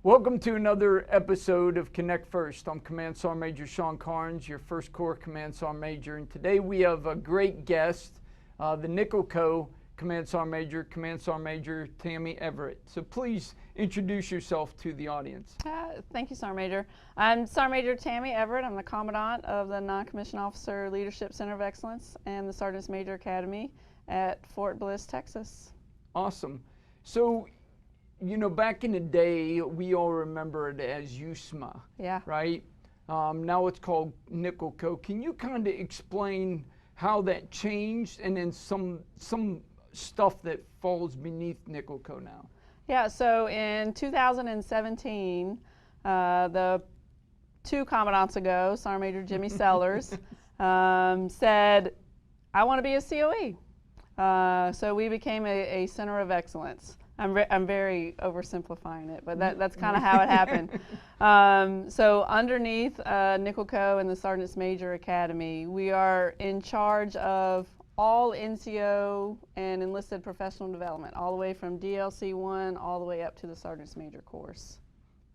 Welcome to another episode of Connect First. I'm Command Sgt. Major Shawn Carns, your First Corps Command Sgt. Major, and today we have a great guest, the NCoE Command Sgt. Major Tammy Everette. So please introduce yourself to the audience. Thank you, Sgt. Major. I'm Sgt. Major Tammy Everette. I'm the Commandant of the Noncommissioned Officer Leadership Center of Excellence and the Sergeant's Major Academy at Fort Bliss, Texas. Awesome. So, you know, back in the day, we all remember it as USMA, Yeah. right? Now it's called NCoE. Can you kind of explain how that changed and then some stuff that falls beneath NCoE now? Yeah, so in 2017, the two commandants ago, Sgt. Major Jimmy Sellers said, I want to be a COE. So we became a center of excellence. I'm very oversimplifying it, but that's kind of how it happened. So underneath NCoE and the Sergeant's Major Academy, we are in charge of all NCO and enlisted professional development, all the way from DLC 1 all the way up to the Sergeant's Major course.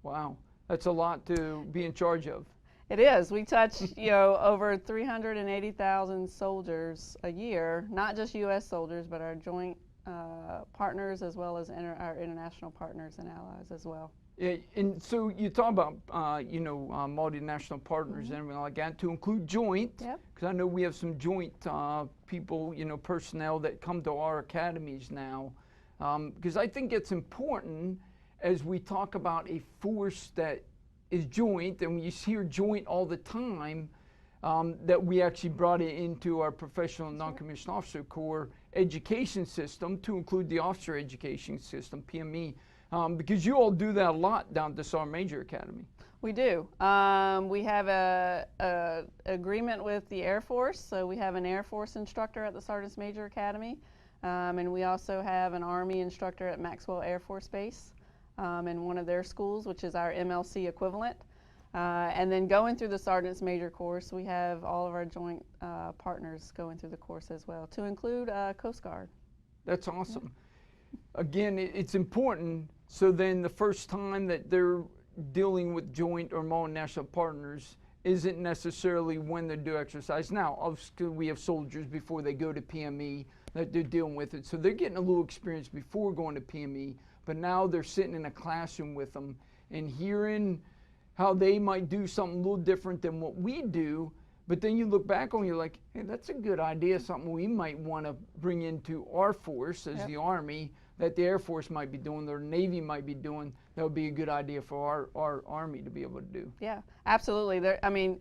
Wow, that's a lot to be in charge of. It is. We touch, over 380,000 soldiers a year, not just U.S. soldiers, but our joint partners as well as our international partners and allies as well. Yeah, and so you talk about, multinational partners and everything like that, to include joint, because I know we have some joint people, personnel that come to our academies now, because I think it's important as we talk about a force that is joint, and we hear joint all the time, that we actually brought it into our professional non-commissioned officer corps education system to include the officer education system, PME, because you all do that a lot down at the Sergeant Major Academy. We do. We have a agreement with the Air Force, so we have an Air Force instructor at the Sergeant's Major Academy, and we also have an Army instructor at Maxwell Air Force Base in one of their schools, which is our MLC equivalent. And then going through the Sergeant's Major course, we have all of our joint partners going through the course as well, to include Coast Guard. That's awesome. Yeah. Again, it's important, so then the first time that they're dealing with joint or multinational partners isn't necessarily when they do exercise. Now, obviously we have soldiers before they go to PME that they're dealing with it, so they're getting a little experience before going to PME, but now they're sitting in a classroom with them and hearing how they might do something a little different than what we do, but then you look back on it, you're like, hey, that's a good idea, something we might want to bring into our force as the Army, that the Air Force might be doing, or the Navy might be doing. That would be a good idea for our Army to be able to do. Yeah, absolutely. Going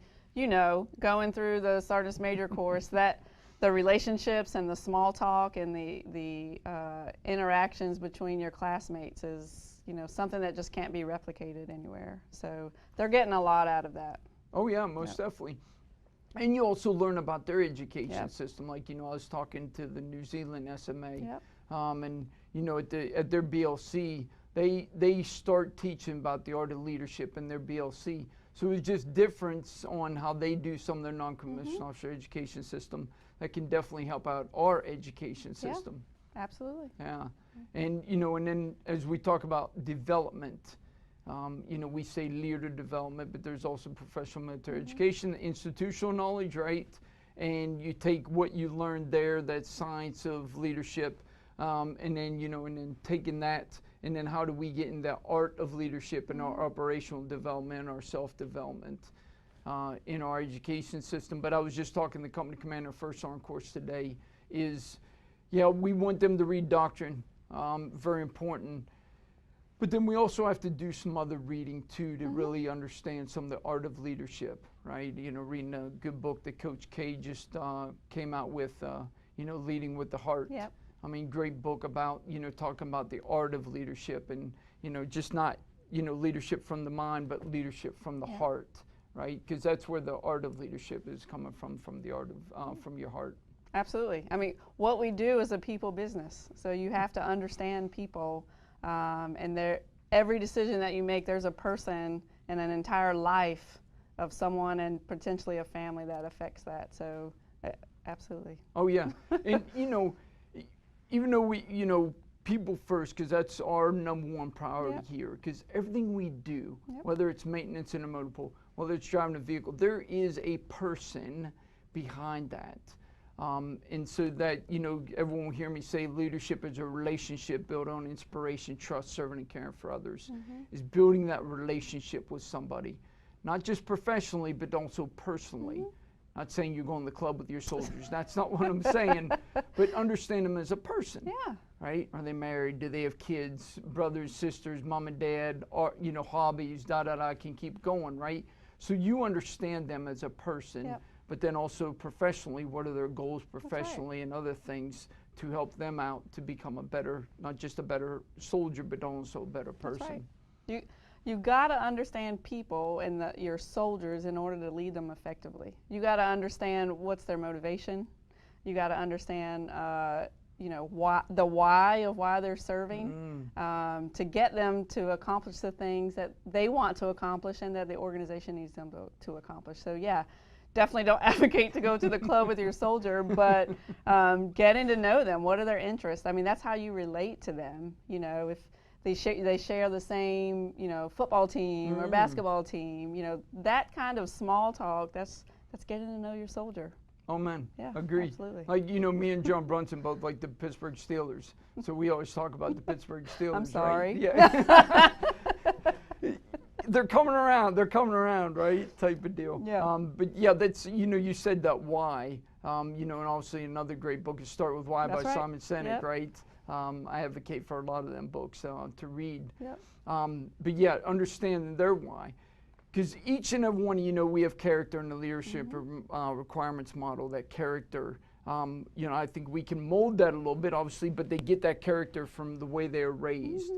through the Sergeant's Major course, that the relationships and the small talk and the interactions between your classmates is something that just can't be replicated anywhere. So they're getting a lot out of that. Oh yeah, most definitely. And you also learn about their education system. Like, I was talking to the New Zealand SMA, and at their BLC, they start teaching about the art of leadership in their BLC. So it's just difference on how they do some of their non-commissioned officer education system that can definitely help out our education system. Absolutely. Yeah. And, and then as we talk about development, we say leader development, but there's also professional military education, institutional knowledge, right? And you take what you learned there, that science of leadership, and then taking that, and then how do we get in the art of leadership in our operational development, our self-development in our education system. But I was just talking to the company commander of First Armed course today is, we want them to read doctrine, very important. But then we also have to do some other reading too to really understand some of the art of leadership, right? Reading a good book that Coach K just came out with, Leading with the Heart. Yep. I mean, great book about, talking about the art of leadership and, just not, leadership from the mind, but leadership from the heart, right? Because that's where the art of leadership is coming from the art of, from your heart. Absolutely. I mean, what we do is a people business. So you have to understand people, and every decision that you make, there's a person and an entire life of someone and potentially a family that affects that. So absolutely. Oh yeah. And even though we, people first, because that's our #1 priority here. Because everything we do, whether it's maintenance in a motor pool, whether it's driving a vehicle, there is a person behind that. And so that, you know, everyone will hear me say leadership is a relationship built on inspiration, trust, serving, and caring for others. Is building that relationship with somebody, not just professionally, but also personally. Not saying you go in the club with your soldiers. That's not what I'm saying. But understand them as a person. Yeah. Right? Are they married? Do they have kids, brothers, sisters, mom and dad, or, you know, hobbies, I can keep going, right? So you understand them as a person, but then also professionally, what are their goals professionally and other things to help them out to become a better, not just a better soldier, but also a better person. That's right. You got to understand people and your soldiers in order to lead them effectively. You got to understand what's their motivation. You got to understand, you know, the why of why they're serving, to get them to accomplish the things that they want to accomplish and that the organization needs them to accomplish. So yeah, definitely don't advocate to go to the club with your soldier, but getting to know them. What are their interests? I mean, that's how you relate to them. You know, if they share the same, you know, football team or basketball team, you know, that kind of small talk, that's getting to know your soldier. Oh man, yeah, agreed. Absolutely. Like, you know, me and John Brunson both like the Pittsburgh Steelers, so we always talk about the Pittsburgh Steelers. I'm sorry. Right? Yeah. They're coming around, right? Type of deal. Yeah. But yeah, that's, you know, you said that why, you know, and obviously another great book is Start With Why by Simon Sinek, right? I advocate for a lot of them books to read. But yeah, understand their why. Because each and every one, you know, we have character in the leadership requirements model, that character. You know, I think we can mold that a little bit, obviously, but they get that character from the way they're raised.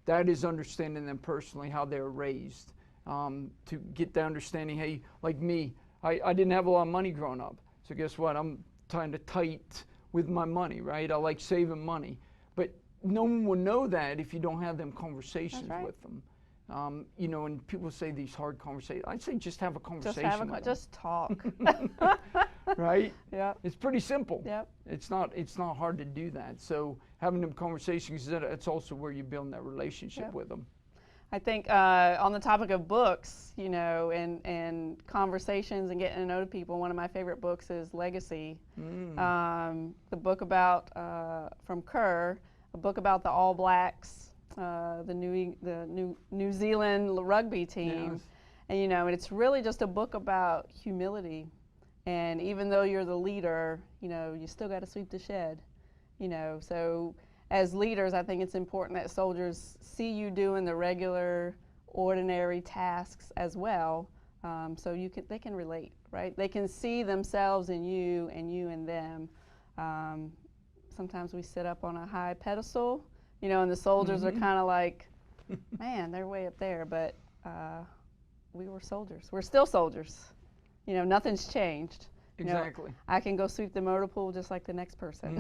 That is understanding them personally, how they're raised. To get the understanding, hey, like me, I didn't have a lot of money growing up. So guess what? I'm kind of tight with my money, right? I like saving money. But no one will know that if you don't have them conversations with them. You know, and people say these hard conversations. I'd say just have a conversation. Just talk. Right? Yeah. It's pretty simple. Yep. It's not hard to do that. So having them conversations, that's also where you build that relationship with them. I think on the topic of books, you know, and conversations and getting to know people, one of my favorite books is Legacy. The book about from Kerr, a book about the All Blacks, the New Zealand rugby team, and you know, and it's really just a book about humility. And even though you're the leader, you know, you still got to sweep the shed. You know, so as leaders, I think it's important that soldiers see you doing the regular, ordinary tasks as well, so they can relate, right? They can see themselves in you and you in them. Sometimes we sit up on a high pedestal, you know, and the soldiers are kind of like, man, they're way up there, but we were soldiers. We're still soldiers. You know, nothing's changed. Exactly. You know, I can go sweep the motor pool just like the next person.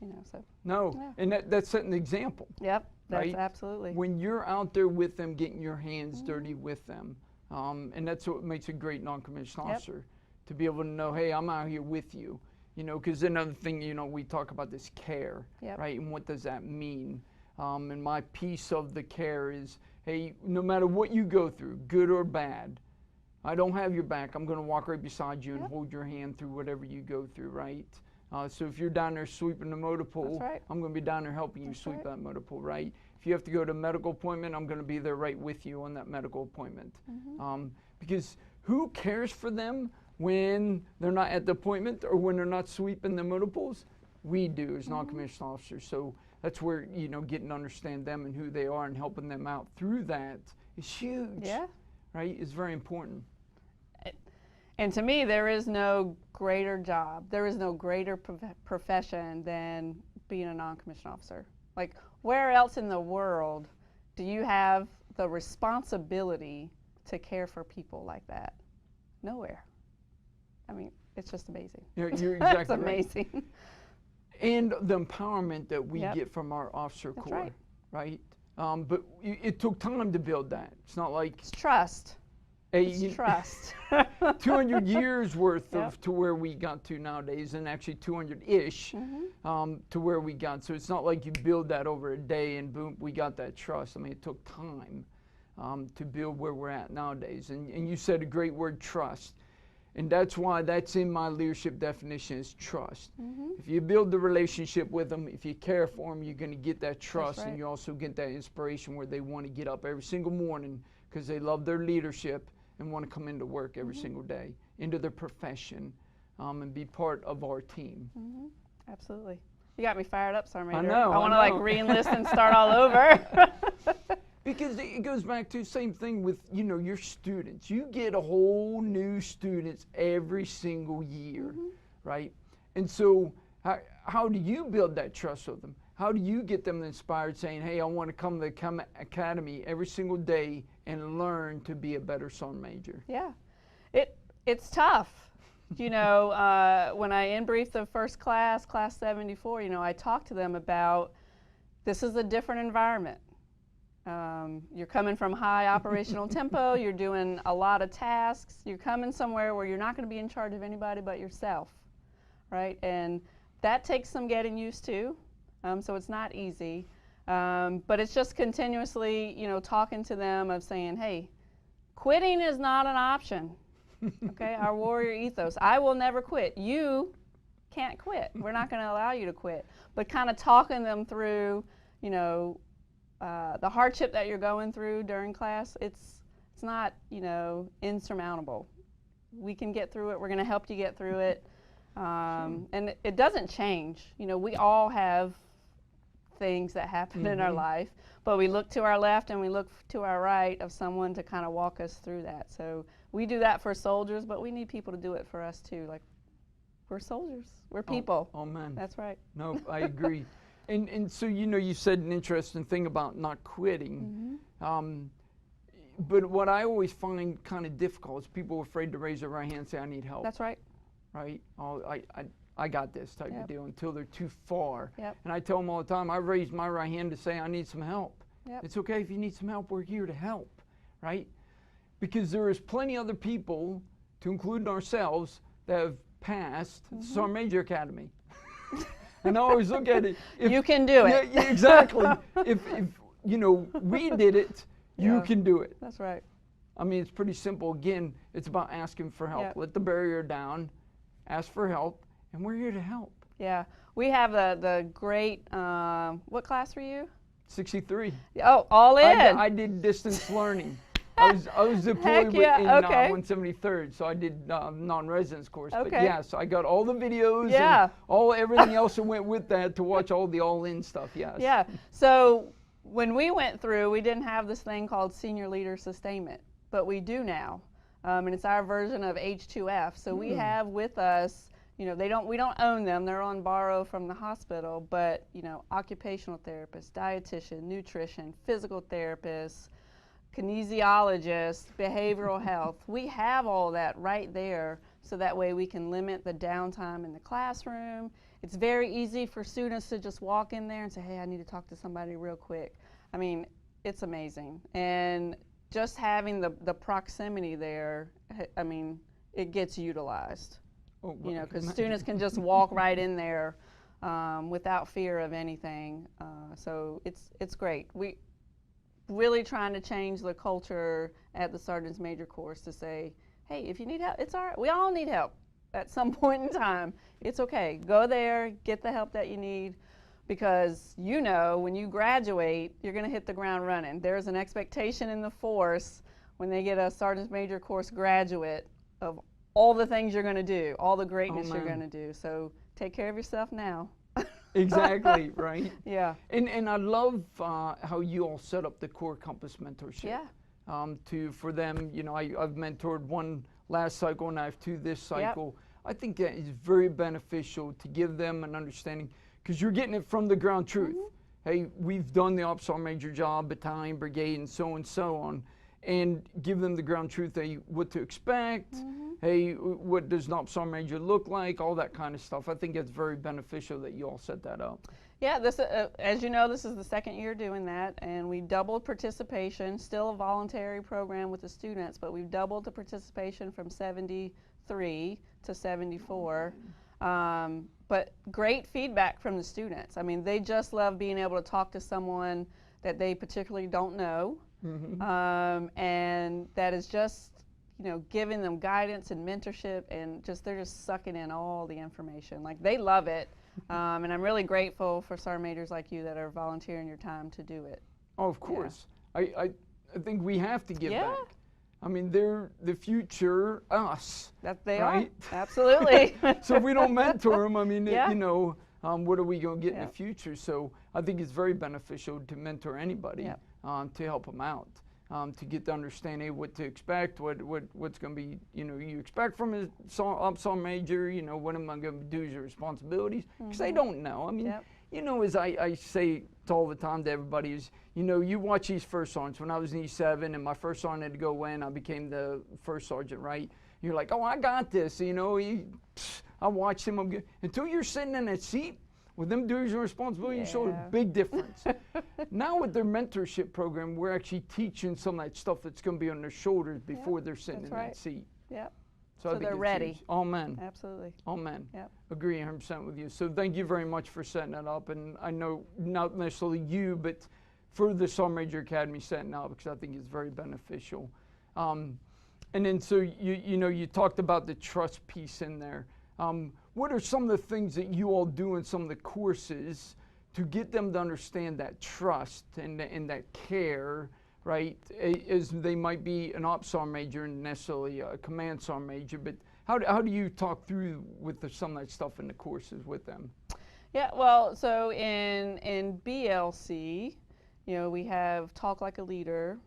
You know, so. No, and that's setting the example. Yep, that's right? absolutely. When you're out there with them, getting your hands dirty with them, and that's what makes a great non-commissioned officer, to be able to know, hey, I'm out here with you. You know, because another thing, you know, we talk about this care, right? And what does that mean? And my piece of the care is, hey, no matter what you go through, good or bad, I don't have your back. I'm going to walk right beside you and hold your hand through whatever you go through, right? So if you're down there sweeping the motor pool, I'm going to be down there helping you sweep that motor pool, right? If you have to go to a medical appointment, I'm going to be there right with you on that medical appointment. Because who cares for them when they're not at the appointment or when they're not sweeping the motor pools? We do as non-commissioned officers. So that's where, you know, getting to understand them and who they are and helping them out through that is huge. Right? It's very important. And to me, there is no greater job, there is no greater profession than being a non-commissioned officer. Like, where else in the world do you have the responsibility to care for people like that? Nowhere. I mean, it's just amazing. You're exactly It's amazing. Right. And the empowerment that we get from our officer corps, right? But it took time to build that. It's not like... It's trust. It's trust. 200 years worth Yep. of to where we got to nowadays, and actually 200-ish to where we got. So it's not like you build that over a day and boom, we got that trust. I mean, it took time to build where we're at nowadays. And you said a great word, trust. And that's why that's in my leadership definition is trust. If you build the relationship with them, if you care for them, you're going to get that trust, right. and you also get that inspiration where they want to get up every single morning because they love their leadership and want to come into work every single day, into their profession, and be part of our team. Absolutely. You got me fired up, Sergeant Major. I know. I want to like re-enlist and start all over. Because it goes back to the same thing with, you know, your students. You get a whole new students every single year, right? And so how do you build that trust with them? How do you get them inspired saying, hey, I want to come to the academy every single day and learn to be a better Sergeant Major? Yeah. It's tough. You know, when I in-briefed the first class, class 74, you know, I talked to them about this is a different environment. You're coming from high operational tempo, you're doing a lot of tasks, you're coming somewhere where you're not going to be in charge of anybody but yourself, right? And that takes some getting used to, so it's not easy. But it's just continuously, you know, talking to them of saying, hey, quitting is not an option, okay? Our warrior ethos, I will never quit. You can't quit. We're not going to allow you to quit. But kind of talking them through, you know, the hardship that you're going through during class, it's not, you know, insurmountable. We can get through it. We're going to help you get through it. And it doesn't change. You know, we all have things that happen in our life, but we look to our left and we look to our right of someone to kind of walk us through that. So we do that for soldiers, but we need people to do it for us too. Like, we're soldiers. We're people. Oh man. That's right. No, I agree. And so, you know, you said an interesting thing about not quitting. But what I always find kind of difficult is people are afraid to raise their right hand and say, I need help. That's right. Right? Oh, I got this type of deal until they're too far. Yep. And I tell them all the time, I raised my right hand to say I need some help. Yep. It's okay if you need some help, we're here to help, right? Because there is plenty other people, to include ourselves, that have passed the Sergeant Major Academy. And I always look at it. You can do it. Yeah, exactly. if you know, we did it, you can do it. That's right. I mean, it's pretty simple. Again, it's about asking for help. Let the barrier down, ask for help, and we're here to help. Yeah. We have the great, what class were you? 63. Oh, all in. I did distance learning. I was deployed in 173rd, so I did non-residence course. But yeah, so I got all the videos and everything else that went with that to watch all the all-in stuff, yes. Yeah, so when we went through, we didn't have this thing called Senior Leader Sustainment, but we do now. And it's our version of H2F. So we have with us, you know, we don't own them, they're on borrow from the hospital, but, you know, occupational therapists, dietitian, nutrition, physical therapists, kinesiologists, behavioral health. We have all that right there, so that way we can limit the downtime in the classroom. It's very easy for students to just walk in there and say, hey, I need to talk to somebody real quick. I mean, it's amazing. And just having the proximity there, I mean, it gets utilized. Oh, you know, because students can just walk right in there without fear of anything. So it's great. We really trying to change the culture at the Sergeant's Major course to say, hey, if you need help, it's all right. We all need help at some point in time. It's okay. Go there, get the help that you need, because you know when you graduate, you're going to hit the ground running. There's an expectation in the force when they get a Sergeant's Major course graduate of all the things you're going to do, all the greatness you're going to do. So take care of yourself now. Exactly, right? Yeah. And I love how you all set up the Corps Compass mentorship. Yeah. For them, you know, I've mentored one last cycle and I have two this cycle. Yep. I think that is very beneficial to give them an understanding, because you're getting it from the ground truth. Hey, we've done the Officer Major job, battalion, brigade, and so on, and give them the ground truth, what to expect, hey, what does an ops sergeant major look like, all that kind of stuff. I think it's very beneficial that you all set that up. Yeah, this, as you know, this is the second year doing that, and we doubled participation, still a voluntary program with the students, but we've doubled the participation from 73 to 74. But great feedback from the students. I mean, they just love being able to talk to someone that they particularly don't know, and that is just, you know, giving them guidance and mentorship, and they're just sucking in all the information. Like, they love it. And I'm really grateful for sergeant majors like you that are volunteering your time to do it. Oh, of course. Yeah. I think we have to give back. I mean, they're the future us. That they right? are. Absolutely. So if we don't mentor them, I mean, you know, what are we going to get in the future? So I think it's very beneficial to mentor anybody to help them out. To get to understand what to expect, what's going to be, you know, you expect from a ops sergeant major, you know, what am I going to do as your responsibilities? Because they don't know. I mean, you know, as I say all the time to everybody is, you know, you watch these first sergeants. When I was in E7 and my first sergeant had to go away and I became the first sergeant, right? You're like, oh, I got this, you know, I watched him, I'm good. Until you're sitting in that seat, with them duties and responsibilities, you show a big difference. Now with their mentorship program, we're actually teaching some of that stuff that's going to be on their shoulders before they're sitting in that seat. Yep. So I think they're ready. Huge. Amen. Absolutely. Amen. Yep. Agree 100% with you. So thank you very much for setting that up. And I know not necessarily you, but for the Sergeant Major Academy setting up, because I think it's very beneficial. And then so you know, you talked about the trust piece in there. What are some of the things that you all do in some of the courses to get them to understand that trust and that care, right? As they might be an ops sergeant major and necessarily a command sergeant major, but how do you talk through with some of that stuff in the courses with them? Yeah, well, so in BLC, you know, we have Talk Like a Leader,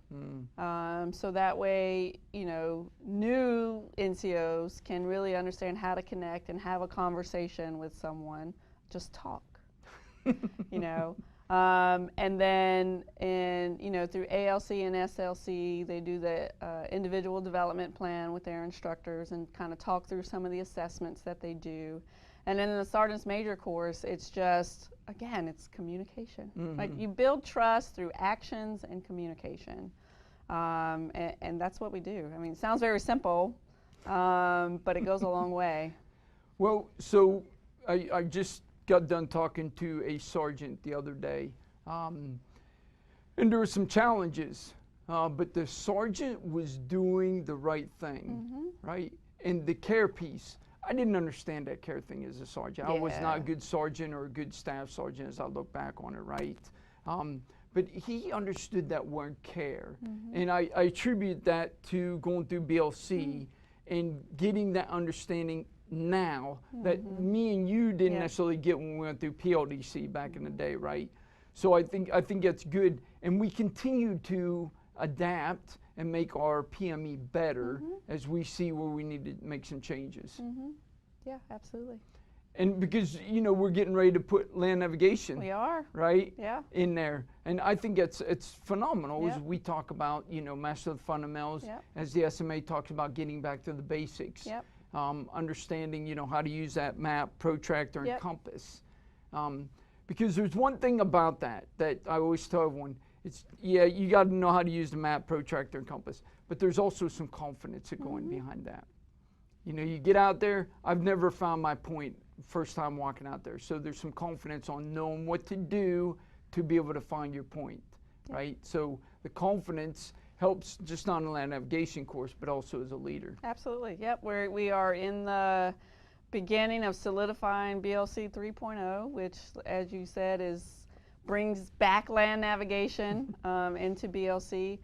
so that way, you know, new NCOs can really understand how to connect and have a conversation with someone. Just talk, you know. And then, you know, through ALC and SLC, they do the individual development plan with their instructors and kind of talk through some of the assessments that they do. And then in the Sergeant's Major course, it's just, again, it's communication. Like, you build trust through actions and communication. And that's what we do. I mean, it sounds very simple, but it goes a long way. Well, so I just got done talking to a sergeant the other day, and there were some challenges, but the sergeant was doing the right thing, right? And the care piece, I didn't understand that care thing as a sergeant. I was not a good sergeant or a good staff sergeant as I look back on it, right? But he understood that word care. And I attribute that to going through BLC and getting that understanding now that me and you didn't necessarily get when we went through PLDC back in the day, right? So I think that's good. And we continue to adapt and make our PME better as we see where we need to make some changes. Yeah, absolutely. And because, you know, we're getting ready to put land navigation. We are. Right? Yeah. In there. And I think it's phenomenal as we talk about, you know, master the fundamentals, as the SMA talks about getting back to the basics. Understanding, you know, how to use that map, protractor, and compass. Because there's one thing about that I always tell everyone. It's, you got to know how to use the map, protractor, and compass. But there's also some confidence going behind that. You know, you get out there. I've never found my point first time walking out there. So there's some confidence on knowing what to do to be able to find your point, right? So the confidence helps just not in the land navigation course, but also as a leader. Absolutely. Yep. We are in the beginning of solidifying BLC 3.0, which, as you said, brings back land navigation into BLC.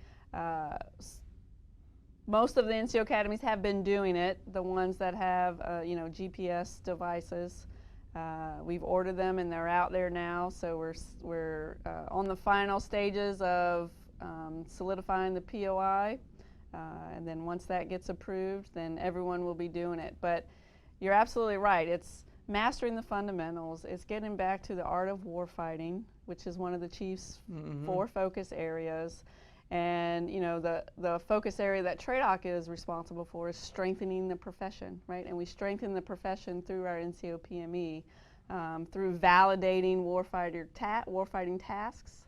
Most of the NCO academies have been doing it. The ones that have, you know, GPS devices, we've ordered them and they're out there now. So we're on the final stages of solidifying the POI, and then once that gets approved, then everyone will be doing it. But you're absolutely right. It's mastering the fundamentals. It's getting back to the art of war fighting, which is one of the chief's 4 focus areas. And the focus area that TRADOC is responsible for is strengthening the profession, right? And we strengthen the profession through our NCO PME, through validating warfighting tasks,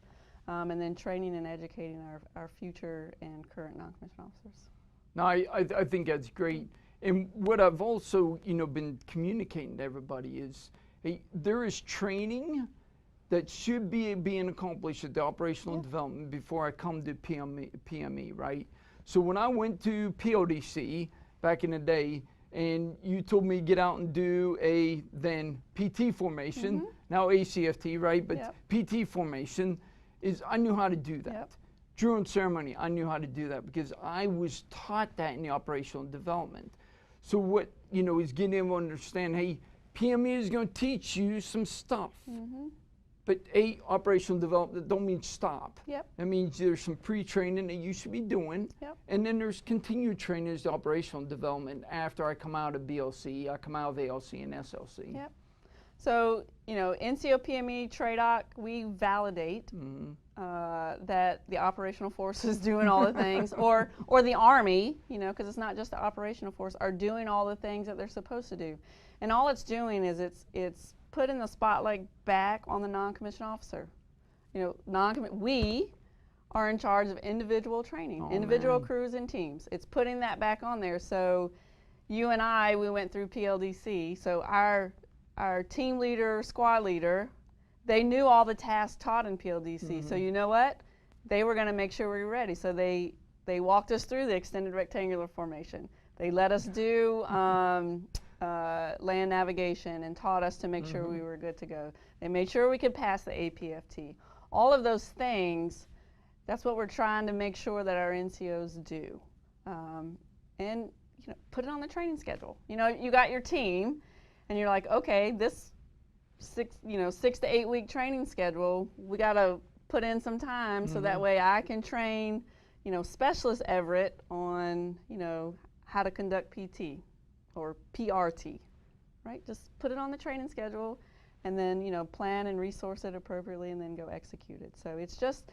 and then training and educating our future and current non-commissioned officers. No, I think that's great. And what I've also, been communicating to everybody is, hey, there is training that should be being accomplished at the operational development before I come to PME, right? So when I went to PODC back in the day, and you told me to get out and do a then PT formation, now ACFT, right? But PT formation I knew how to do that. Drill and ceremony, I knew how to do that because I was taught that in the operational development. So what, is getting them to understand, hey, PME is going to teach you some stuff. But operational development don't mean stop. That means there's some pre-training that you should be doing. And then there's continued training as operational development after I come out of BLC, I come out of ALC and SLC. So, NCO PME, TRADOC, we validate that the operational force is doing all the things, or the Army, because it's not just the operational force, are doing all the things that they're supposed to do. And all it's doing is it's putting the spotlight back on the non-commissioned officer. We are in charge of individual training, individual crews and teams. It's putting that back on there. So you and we went through PLDC, so our team leader, squad leader, they knew all the tasks taught in PLDC. So you know what? They were going to make sure we were ready. So they walked us through the extended rectangular formation. They let us do land navigation and taught us to make sure we were good to go. They made sure we could pass the APFT. All of those things, that's what we're trying to make sure that our NCOs do. And put it on the training schedule. You got your team, and you're like, okay, this 6 to 8 week training schedule, we got to put in some time so that way I can train, Specialist Everette on, how to conduct PT or PRT, right? Just put it on the training schedule and then, plan and resource it appropriately and then go execute it. So it's just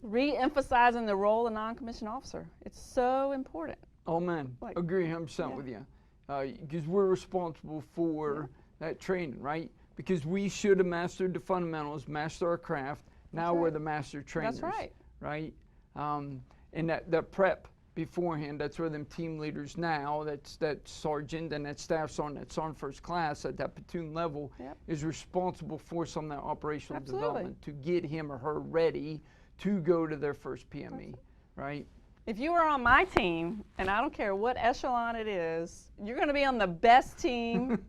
re-emphasizing the role of non-commissioned officer. It's so important. Oh man, agree 100% with you. Because we're responsible for that training, right? Because we should have mastered the fundamentals, master our craft. Now we're the master trainers. That's right. Right? And that prep beforehand, that's where them team leaders now, that's that sergeant and that staff sergeant that's on first class at that platoon level is responsible for some of that operational development to get him or her ready to go to their first PME, right? If you are on my team, and I don't care what echelon it is, you're going to be on the best team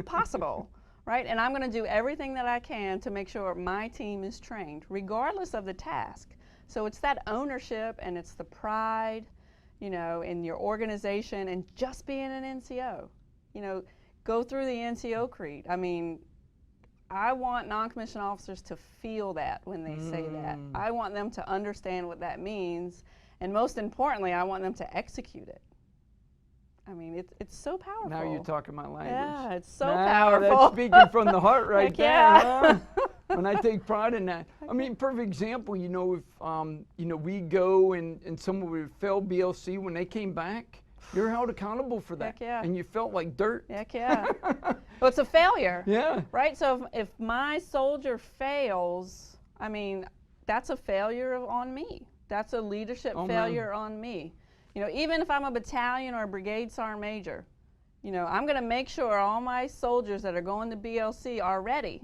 possible, right? And I'm going to do everything that I can to make sure my team is trained, regardless of the task. So it's that ownership and it's the pride, in your organization and just being an NCO. Go through the NCO creed. I mean, I want non-commissioned officers to feel that when they say that. I want them to understand what that means. And most importantly, I want them to execute it. I mean, it's so powerful. Now you're talking my language. Yeah, it's so powerful. That's speaking from the heart right Heck there. Yeah. When I take pride in that. I mean, perfect example, if we go and someone would fail BLC when they came back, you're held accountable for that. Heck yeah. And you felt like dirt. Heck yeah. Well, it's a failure. Yeah. Right? So if my soldier fails, I mean, that's a failure on me. That's a leadership failure on me. Even if I'm a battalion or a brigade sergeant major, I'm going to make sure all my soldiers that are going to BLC are ready.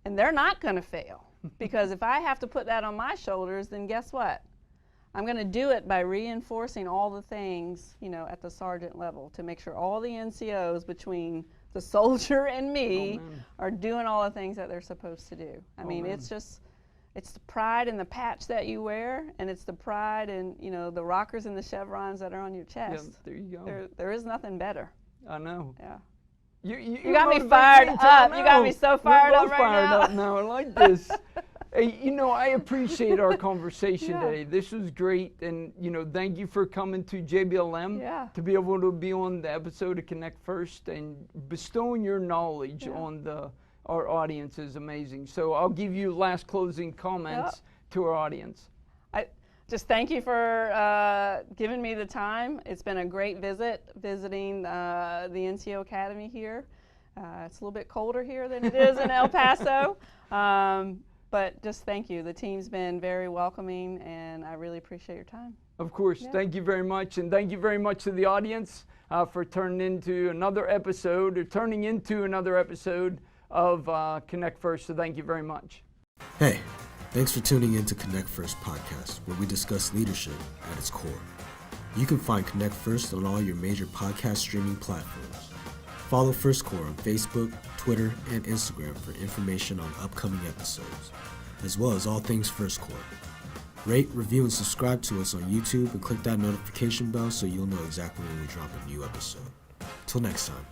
And they're not going to fail. Because if I have to put that on my shoulders, then guess what? I'm going to do it by reinforcing all the things, at the sergeant level to make sure all the NCOs between the soldier and me are doing all the things that they're supposed to do. I mean, it's the pride in the patch that you wear, and it's the pride in, the rockers and the chevrons that are on your chest. Yeah, there you go. There is nothing better. I know. Yeah. You got me fired up. You got me so fired up right now. We're both fired up now. I like this. Hey, I appreciate our conversation today. This was great, and thank you for coming to JBLM to be able to be on the episode of Connect First and bestowing your knowledge on our audience is amazing. So I'll give you last closing comments to our audience. just thank you for giving me the time. It's been a great visiting the NCO Academy here. It's a little bit colder here than it is in El Paso, but just thank you. The team's been very welcoming, and I really appreciate your time. Of course, thank you very much, and thank you very much to the audience for turning into another episode of Connect First, so thank you very much. Hey, thanks for tuning in to Connect First podcast, where we discuss leadership at its core. You can find Connect First on all your major podcast streaming platforms. Follow First Corps on Facebook, Twitter, and Instagram for information on upcoming episodes, as well as all things First Corps. Rate, review, and subscribe to us on YouTube and click that notification bell so you'll know exactly when we drop a new episode. Till next time.